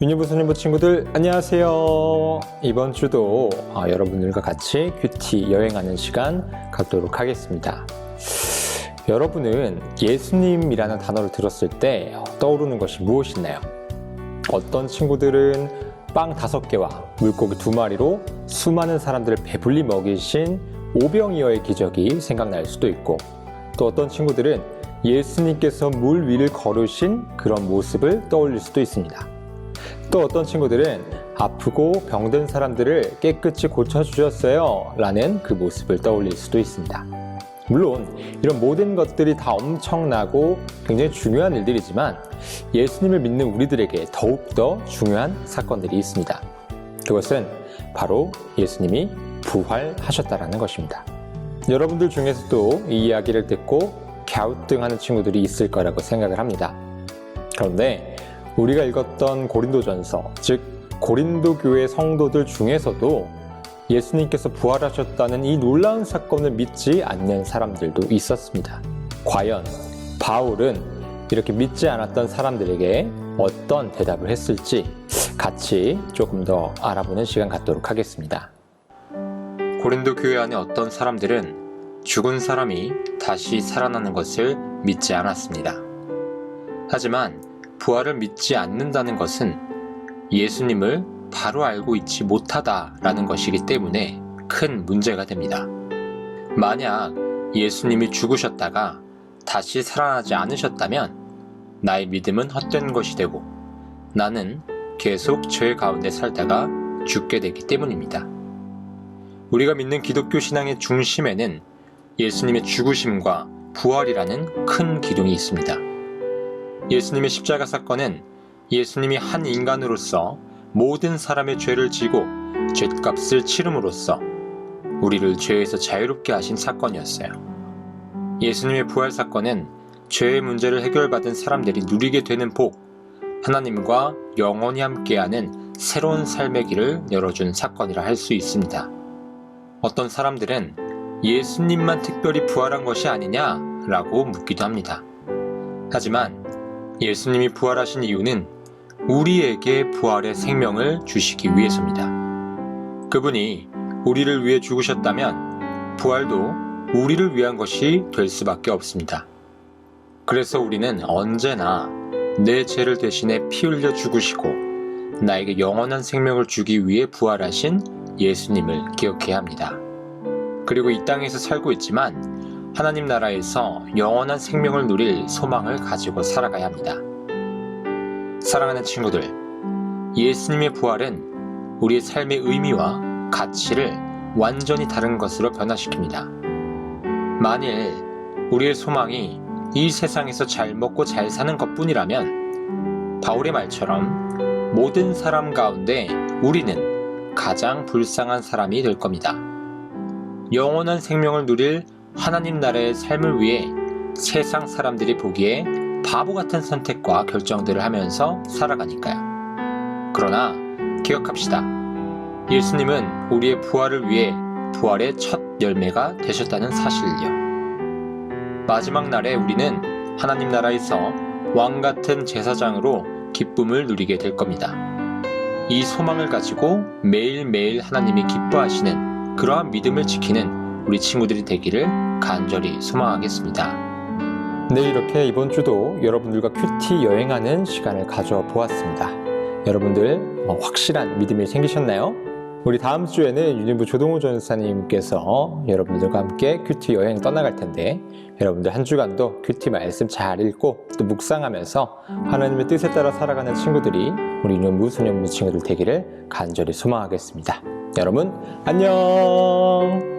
유니브 소니부 친구들 안녕하세요. 이번 주도 여러분들과 같이 큐티 여행하는 시간 갖도록 하겠습니다. 여러분은 예수님이라는 단어를 들었을 때 떠오르는 것이 무엇이나요? 어떤 친구들은 빵 5개와 물고기 2마리로 수많은 사람들을 배불리 먹이신 오병이어의 기적이 생각날 수도 있고, 또 어떤 친구들은 예수님께서 물 위를 걸으신 그런 모습을 떠올릴 수도 있습니다. 또 어떤 친구들은 아프고 병든 사람들을 깨끗이 고쳐주셨어요 라는 그 모습을 떠올릴 수도 있습니다. 물론 이런 모든 것들이 다 엄청나고 굉장히 중요한 일들이지만 예수님을 믿는 우리들에게 더욱더 중요한 사건들이 있습니다. 그것은 바로 예수님이 부활하셨다는 것입니다. 여러분들 중에서도 이 이야기를 듣고 갸우뚱하는 친구들이 있을 거라고 생각을 합니다. 그런데 우리가 읽었던 고린도전서, 즉 고린도 교회 성도들 중에서도 예수님께서 부활하셨다는 이 놀라운 사건을 믿지 않는 사람들도 있었습니다. 과연 바울은 이렇게 믿지 않았던 사람들에게 어떤 대답을 했을지 같이 조금 더 알아보는 시간 갖도록 하겠습니다. 고린도 교회 안에 어떤 사람들은 죽은 사람이 다시 살아나는 것을 믿지 않았습니다. 하지만 부활을 믿지 않는다는 것은 예수님을 바로 알고 있지 못하다라는 것이기 때문에 큰 문제가 됩니다. 만약 예수님이 죽으셨다가 다시 살아나지 않으셨다면 나의 믿음은 헛된 것이 되고 나는 계속 죄 가운데 살다가 죽게 되기 때문입니다. 우리가 믿는 기독교 신앙의 중심에는 예수님의 죽으심과 부활이라는 큰 기둥이 있습니다. 예수님의 십자가 사건은 예수님이 한 인간으로서 모든 사람의 죄를 지고 죗값을 치름으로써 우리를 죄에서 자유롭게 하신 사건이었어요. 예수님의 부활 사건은 죄의 문제를 해결받은 사람들이 누리게 되는 복, 하나님과 영원히 함께하는 새로운 삶의 길을 열어준 사건이라 할 수 있습니다. 어떤 사람들은 예수님만 특별히 부활한 것이 아니냐라고 묻기도 합니다. 하지만 예수님이 부활하신 이유는 우리에게 부활의 생명을 주시기 위해서입니다. 그분이 우리를 위해 죽으셨다면 부활도 우리를 위한 것이 될 수밖에 없습니다. 그래서 우리는 언제나 내 죄를 대신해 피 흘려 죽으시고 나에게 영원한 생명을 주기 위해 부활하신 예수님을 기억해야 합니다. 그리고 이 땅에서 살고 있지만 하나님 나라에서 영원한 생명을 누릴 소망을 가지고 살아가야 합니다. 사랑하는 친구들, 예수님의 부활은 우리의 삶의 의미와 가치를 완전히 다른 것으로 변화시킵니다. 만일 우리의 소망이 이 세상에서 잘 먹고 잘 사는 것뿐이라면 바울의 말처럼 모든 사람 가운데 우리는 가장 불쌍한 사람이 될 겁니다. 영원한 생명을 누릴 하나님 나라의 삶을 위해 세상 사람들이 보기에 바보 같은 선택과 결정들을 하면서 살아가니까요. 그러나 기억합시다. 예수님은 우리의 부활을 위해 부활의 첫 열매가 되셨다는 사실을요. 마지막 날에 우리는 하나님 나라에서 왕 같은 제사장으로 기쁨을 누리게 될 겁니다. 이 소망을 가지고 매일매일 하나님이 기뻐하시는 그러한 믿음을 지키는 우리 친구들이 되기를 간절히 소망하겠습니다. 네, 이렇게 이번 주도 여러분들과 큐티 여행하는 시간을 가져와 보았습니다. 여러분들 확실한 믿음이 생기셨나요? 우리 다음 주에는 유니브 조동호 전사님께서 여러분들과 함께 큐티 여행 떠나갈 텐데 여러분들 한 주간도 큐티 말씀 잘 읽고 또 묵상하면서 하나님의 뜻에 따라 살아가는 친구들이 우리 유니브 소년부 친구들 되기를 간절히 소망하겠습니다. 여러분 안녕.